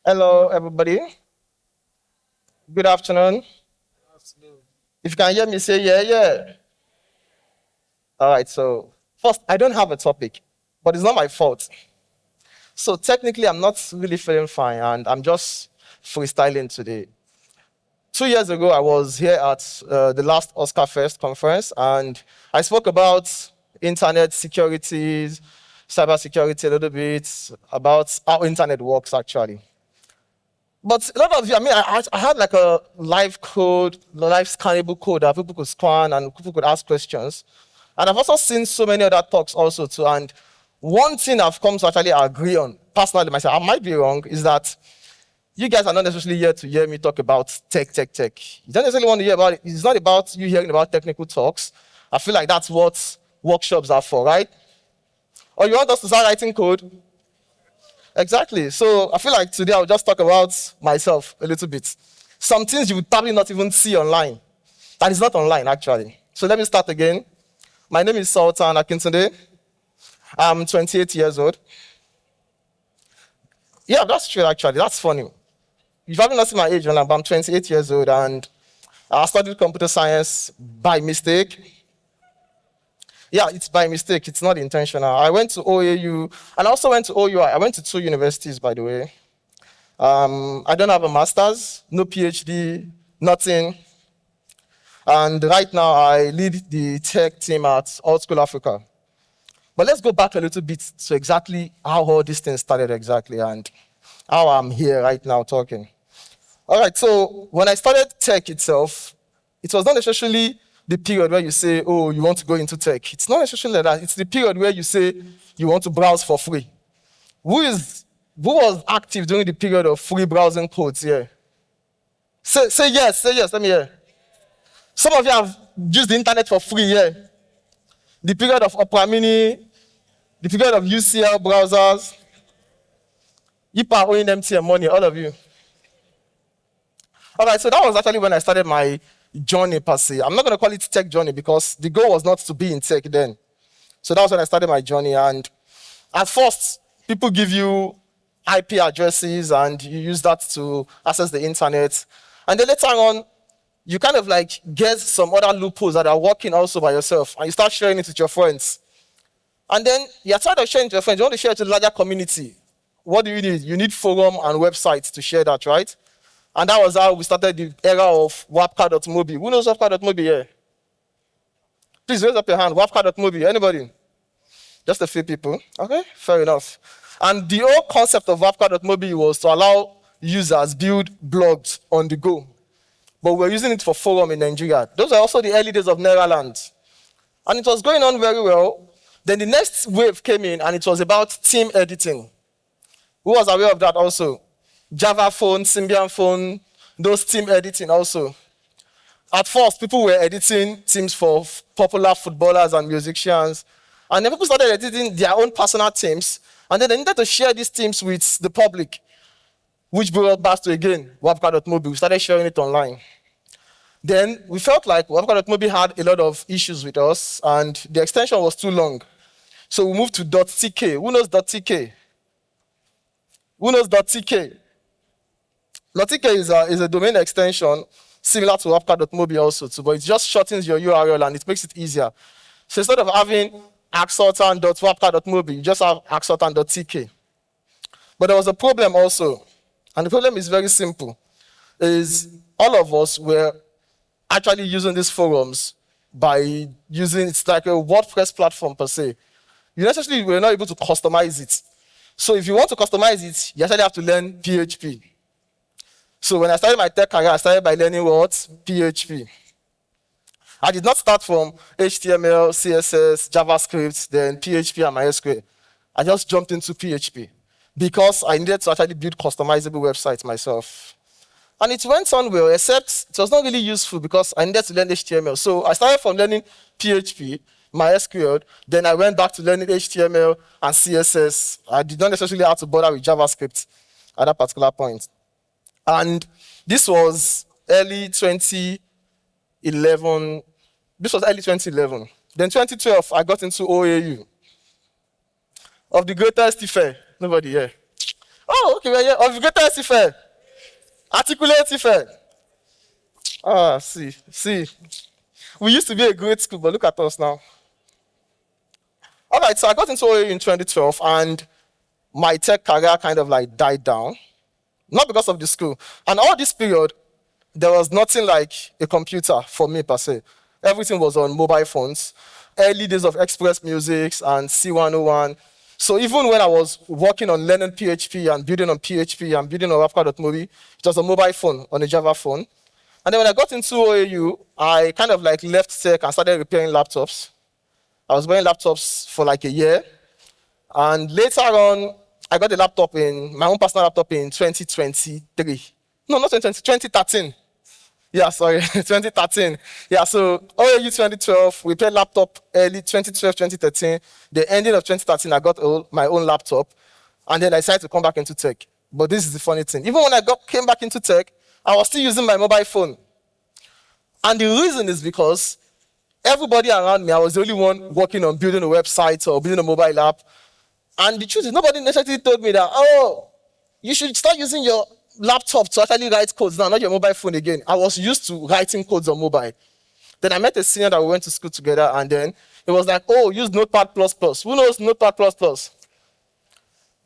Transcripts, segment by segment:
Hello, everybody. Good afternoon. If you can hear me, say yeah, yeah. All right, so first, I don't have a topic, but it's not my fault. So technically, I'm not really feeling fine, and I'm just freestyling today. 2 years ago, I was here at the last Oscar Fest conference, and I spoke about internet security, cybersecurity a little bit, about how internet works actually. But a lot of you, I had like a live code, live scannable code that people could scan and people could ask questions. And I've also seen so many other talks also too. And one thing I've come to actually agree on, personally myself, I might be wrong, is that you guys are not necessarily here to hear me talk about tech. You don't necessarily want to hear about it. It's not about you hearing about technical talks. I feel like that's what workshops are for, right? Or you want us to start writing code? Exactly. So I feel like today I'll just talk about myself a little bit. Some things you would probably not even see online. That is not online, actually. So let me start again. My name is Sultan Akintunde. I'm 28 years old. Yeah, that's true, actually. That's funny. You've probably not seen my age, but I'm 28 years old, and I studied computer science by mistake. Yeah, it's by mistake. It's not intentional. I went to OAU, and I also went to OUI. I went to two universities, by the way. I don't have a master's, no PhD, nothing. And right now, I lead the tech team at Alt School Africa. But let's go back a little bit to exactly how all this thing started exactly and how I'm here right now talking. All right, so when I started tech itself, it was not necessarily the period where you say, oh, you want to go into tech. It's not necessarily like that. It's the period where you say you want to browse for free. Who was active during the period of free browsing codes here? Say yes, let me hear. Some of you have used the internet for free here. The period of Opera Mini, the period of UCL browsers, IPA owing MTN money, all of you. All right, so that was actually when I started my journey per se. I'm not going to call it tech journey because the goal was not to be in tech then. So that was when I started my journey. And at first, people give you IP addresses and you use that to access the internet. And then later on, you kind of like get some other loopholes that are working also by yourself, and you start sharing it with your friends. And then you're tired of sharing it with your friends. You want to share it to the larger community. What do you need? You need forum and websites to share that, right? And that was how we started the era of wapka.mobi. Who knows wapka.mobi here? Please raise up your hand. Wapka.mobi. Anybody? Just a few people. Okay, fair enough. And the whole concept of wapka.mobi was to allow users build blogs on the go. But we're using it for forum in Nigeria. Those are also the early days of Neraland. And it was going on very well. Then the next wave came in, and it was about team editing. Who was aware of that also? Java phone, Symbian phone, those team editing also. At first, people were editing teams for popular footballers and musicians. And then people started editing their own personal teams. And then they needed to share these teams with the public, which brought us back to, again, wapka.mobi. We started sharing it online. Then we felt like wapka.mobi had a lot of issues with us, and the extension was too long. So we moved to .tk. Who knows .tk? Who knows .tk? .tk is a domain extension similar to wapka.mobi also too, but it just shortens your URL and it makes it easier. So instead of having axsultan.wapka.mobi, you just have axsultan.tk. But there was a problem also, and the problem is very simple, is all of us were actually using these forums by using, it's like a WordPress platform per se. You necessarily were not able to customize it. So if you want to customize it, you actually have to learn PHP. So when I started my tech career, I started by learning what? PHP. I did not start from HTML, CSS, JavaScript, then PHP and MySQL. I just jumped into PHP because I needed to actually build customizable websites myself. And it went on well, except it was not really useful because I needed to learn HTML. So I started from learning PHP, MySQL, then I went back to learning HTML and CSS. I did not necessarily have to bother with JavaScript at that particular point. And this was early 2011. This was early 2011. Then 2012, I got into OAU. Of the greatest Ife, nobody here. Oh, okay, well, yeah. Obligated Ife. Articulate Ife. Ah, see. We used to be a great school, but look at us now. All right, so I got into OAU in 2012, and my tech career kind of like died down. Not because of the school. And all this period, there was nothing like a computer for me per se. Everything was on mobile phones. Early days of Express Musics and C101. So even when I was working on learning PHP and building on PHP and building on Rapka.movie, it was a mobile phone, on a Java phone. And then when I got into OAU, I kind of like left tech and started repairing laptops. I was buying laptops for like a year. And later on, I got a laptop my own personal laptop in 2023. No, not 2020, 2013. Yeah, sorry, 2013. Yeah, so OAU 2012, we played laptop early 2012, 2013. The ending of 2013, I got my own laptop. And then I decided to come back into tech. But this is the funny thing. Even when I came back into tech, I was still using my mobile phone. And the reason is because everybody around me, I was the only one working on building a website or building a mobile app. And the truth is, nobody necessarily told me that, oh, you should start using your laptop to actually write codes now, not your mobile phone again. I was used to writing codes on mobile. Then I met a senior that we went to school together, and then it was like, oh, use Notepad++. Who knows Notepad++?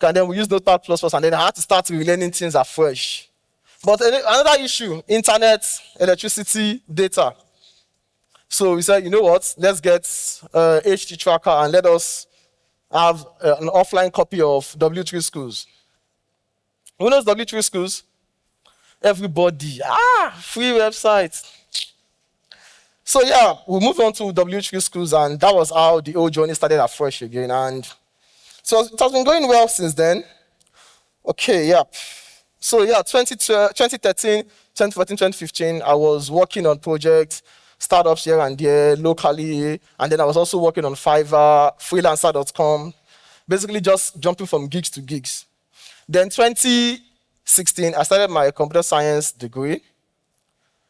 And then we used Notepad++, and then I had to start relearning things afresh. But another issue, internet, electricity, data. So we said, you know what, let's get HT Tracker and let us have an offline copy of W3 Schools. Who knows W3 Schools? Everybody. Free website. So yeah, we moved on to W3 Schools, and that was how the old journey started afresh again. And so it has been going well since then. Okay, yeah. So yeah, 2013, 2014, 2015, I was working on projects, startups here and there, locally, and then I was also working on Fiverr, freelancer.com, basically just jumping from gigs to gigs. Then 2016, I started my computer science degree,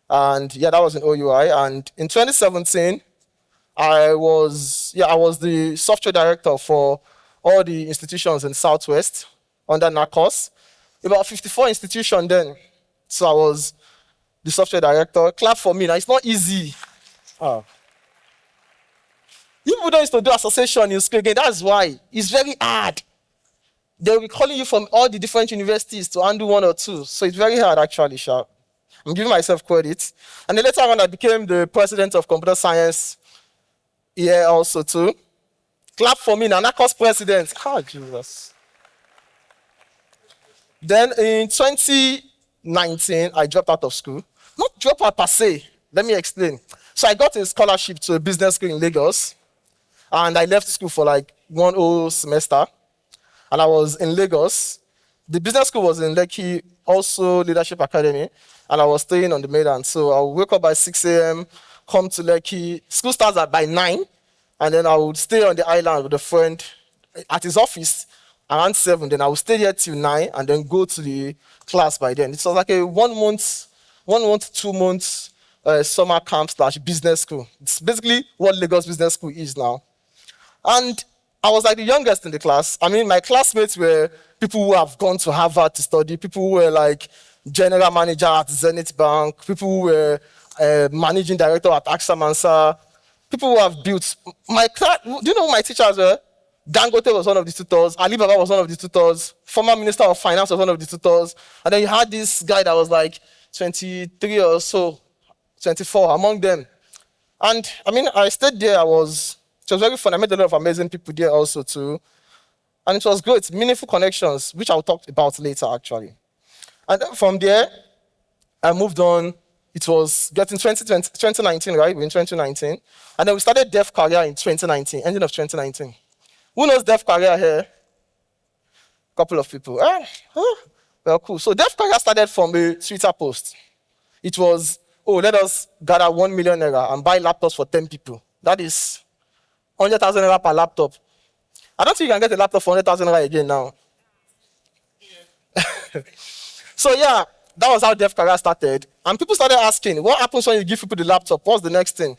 and yeah, that was in OUI. And in 2017, I was the software director for all the institutions in Southwest under NACOS. About 54 institutions then. So I was the software director. Clap for me. Now, it's not easy. People don't used to do association in school again. That's why. It's very hard. They'll be calling you from all the different universities to handle one or two. So it's very hard, actually, Sharp. I'm giving myself credit. And then later on, I became the president of computer science here also, too. Clap for me now. NACOS president. Jesus. Then in 2019, I dropped out of school. Not drop out per se. Let me explain. So I got a scholarship to a business school in Lagos. And I left school for like 1 whole semester. And I was in Lagos. The business school was in Lekki, also Leadership Academy. And I was staying on the mainland. So I would wake up by 6 a.m., come to Lekki. School starts by 9. And then I would stay on the island with a friend at his office around 7, then I will stay there till 9 and then go to the class by then. It was like a 1 month, 2 months summer camp / business school. It's basically what Lagos Business School is now. And I was like the youngest in the class. I mean, my classmates were people who have gone to Harvard to study, people who were like general manager at Zenith Bank, people who were managing director at AXA Mansa, people who have built. My class, do you know who my teachers were? Dangote was one of the tutors. Alibaba was one of the tutors. Former Minister of Finance was one of the tutors. And then you had this guy that was like 23 or so, 24 among them. And I mean, I stayed there. It was very fun. I met a lot of amazing people there also too. And it was great, meaningful connections, which I'll talk about later actually. And then from there, I moved on. It was getting 2019, right? We're in 2019. And then we started Dev Career in 2019, ending of 2019. Who knows Dev Career here? A couple of people. Well, cool. So Dev Career started from a Twitter post. It was, let us gather 1 million naira and buy laptops for 10 people. That is 100,000 naira per laptop. I don't think you can get a laptop for 100,000 naira again now. Yeah. So yeah, that was how Dev Career started. And people started asking, what happens when you give people the laptop? What's the next thing?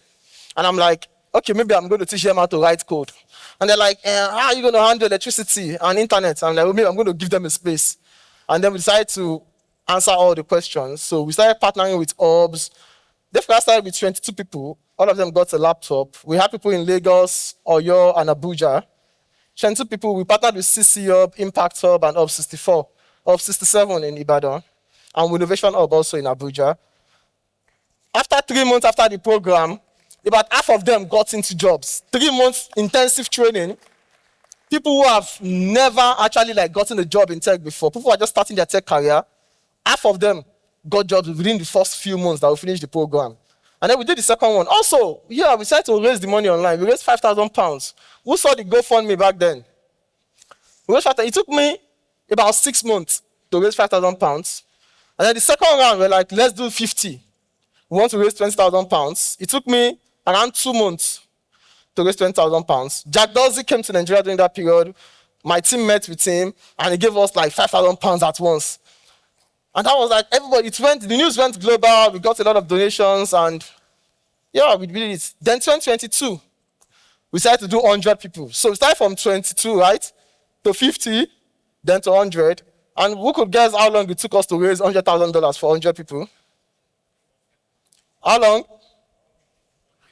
And I'm like, okay, maybe I'm going to teach them how to write code. And they're like, how are you going to handle electricity and internet? I'm like, well, maybe I'm going to give them a space. And then we decided to answer all the questions. So we started partnering with Orbs. They started with 22 people. All of them got a laptop. We had people in Lagos, Oyo, and Abuja. 22 people. We partnered with CC Hub, Impact Hub, and Hub 64, Hub 67 in Ibadan, and with Innovation Hub also in Abuja. After 3 months after the program, about half of them got into jobs. 3 months intensive training. People who have never actually gotten a job in tech before, people who are just starting their tech career, half of them got jobs within the first few months that we finished the program. And then we did the second one. Also, we decided to raise the money online. We raised £5,000. Who saw the GoFundMe back then? It took me about 6 months to raise £5,000. And then the second round, we're like, let's do 50. We want to raise £20,000. It took me around 2 months to raise £20,000. Jack Dorsey came to Nigeria during that period. My team met with him, and he gave us £5,000 at once. And that was everybody, the news went global, we got a lot of donations, and we did it. Then 2022, we started to do 100 people. So we started from 22, right, to 50, then to 100. And who could guess how long it took us to raise $100,000 for 100 people? How long?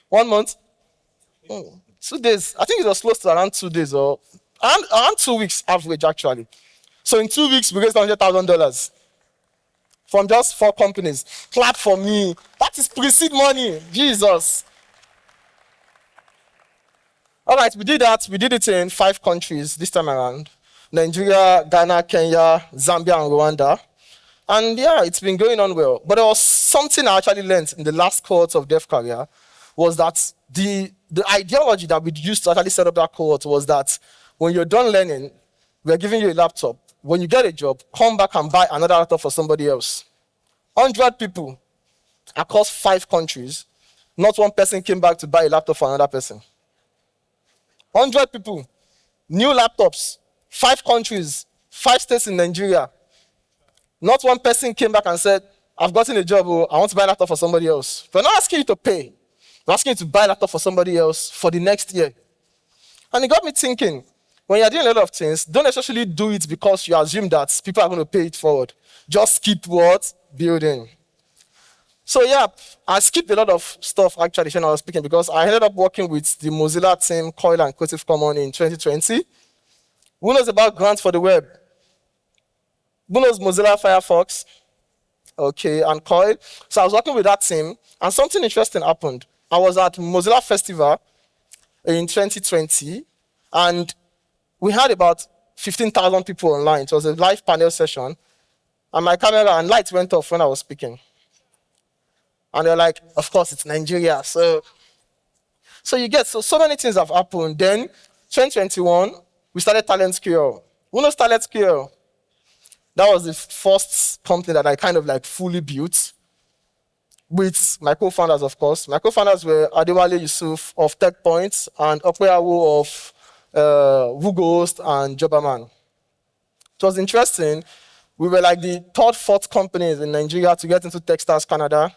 1 month? 2 days. I think it was close to around 2 days, or around 2 weeks average, actually. So in 2 weeks, we raised $100,000 from just 4 companies. Clap for me. That is pre-seed money. Jesus. All right, we did that. We did it in 5 countries this time around. Nigeria, Ghana, Kenya, Zambia, and Rwanda. And it's been going on well. But there was something I actually learned in the last cohort of Dev Career, was that the ideology that we used to actually set up that cohort was that when you're done learning, we're giving you a laptop. When you get a job, come back and buy another laptop for somebody else. 100 people across 5 countries, not one person came back to buy a laptop for another person. 100 people, new laptops, 5 countries, 5 states in Nigeria. Not one person came back and said, I've gotten a job, I want to buy a laptop for somebody else. We're not asking you to pay. We're asking you to buy a laptop for somebody else for the next year. And it got me thinking, when you're doing a lot of things, don't necessarily do it because you assume that people are going to pay it forward. Just keep what? Building. So I skipped a lot of stuff actually when I was speaking, because I ended up working with the Mozilla team, Coil and Creative Commons in 2020. Who knows about grants for the web? Who knows Mozilla Firefox? Okay, and Coil. So I was working with that team, and something interesting happened. I was at Mozilla Festival in 2020, and we had about 15,000 people online. It was a live panel session, and my camera and lights went off when I was speaking. And they're like, of course, it's Nigeria. So you get, so many things have happened. Then, 2021, we started TalentScale. Who knows TalentScale? That was the first company that I kind of fully built with my co-founders, of course. My co-founders were Adewale Yusuf of TechPoint and Okweawo of Vugost and Jobberman. It was interesting. We were the 3rd, 4th companies in Nigeria to get into Techstars Canada.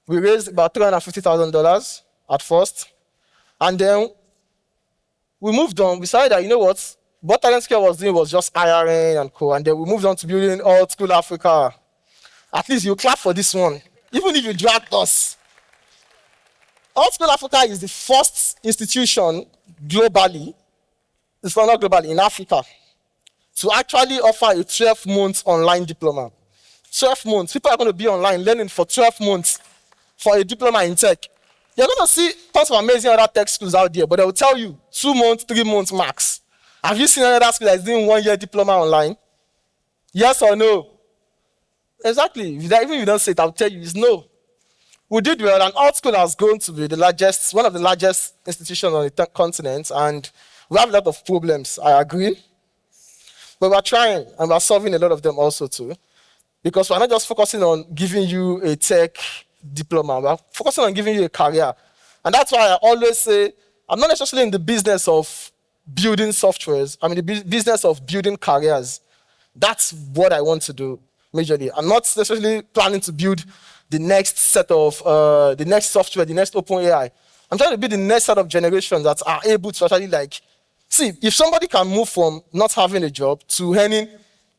We raised about $350,000 at first. And then we moved on. We decided that, what TalentScale was doing was just hiring and co. And then we moved on to building Old School Africa. At least you clap for this one, even if you dragged us. Old School Africa is the first institution globally, it's not globally, in Africa, to actually offer a 12-month online diploma. 12 months. People are going to be online learning for 12 months for a diploma in tech. You're going to see tons of amazing other tech schools out there, but they will tell you 2 months, 3 months max. Have you seen another school that's doing 1 year diploma online? Yes or no? Exactly. Even if you don't say it, I'll tell you it's no. We did well, and Alt School has grown to be one of the largest institutions on the continent, and we have a lot of problems, I agree. But we're trying, and we're solving a lot of them also too. Because we're not just focusing on giving you a tech diploma, we're focusing on giving you a career. And that's why I always say, I'm not necessarily in the business of building softwares, I'm in the business of building careers. That's what I want to do, majorly. I'm not necessarily planning to build the next set of, the next software, the next OpenAI. I'm trying to build the next set of generations that are able to actually see, if somebody can move from not having a job to earning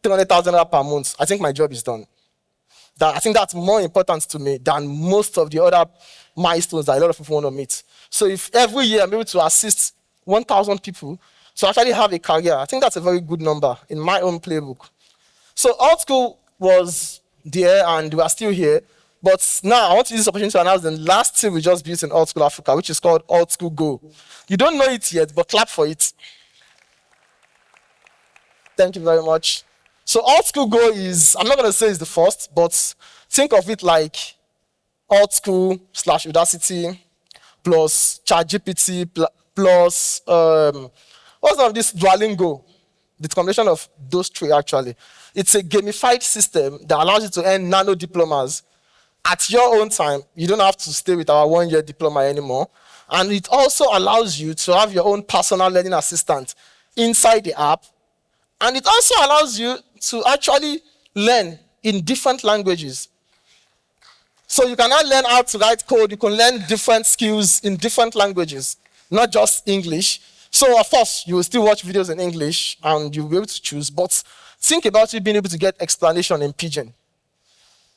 300,000 naira per month, I think my job is done. I think that's more important to me than most of the other milestones that a lot of people want to meet. So if every year I'm able to assist 1,000 people to actually have a career, I think that's a very good number in my own playbook. So Alt School was there and we are still here. But now I want to use this opportunity to announce the last thing we just built in Alt School Africa, which is called Alt School Go. You don't know it yet, but clap for it. Thank you very much. So Alt School Go is, I'm not going to say it's the first, but think of it like Alt School / Udacity plus ChatGPT plus, what's of this Duolingo? The combination of those three, actually. It's a gamified system that allows you to earn nano diplomas at your own time. You don't have to stay with our 1-year diploma anymore. And it also allows you to have your own personal learning assistant inside the app. And it also allows you to actually learn in different languages. So you can now learn how to write code. You can learn different skills in different languages, not just English. So of course, you will still watch videos in English and you'll be able to choose. But think about you being able to get explanation in Pidgin.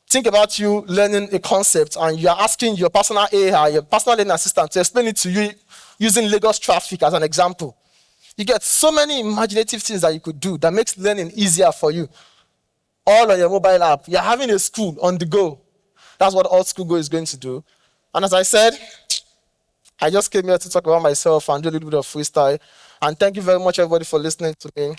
Think about you learning a concept and you're asking your personal AI, your personal learning assistant, to explain it to you using Lagos traffic as an example. You get so many imaginative things that you could do that makes learning easier for you. All on your mobile app. You're having a school on the go. That's what Alt School Go is going to do. And as I said, I just came here to talk about myself and do a little bit of freestyle. And thank you very much, everybody, for listening to me.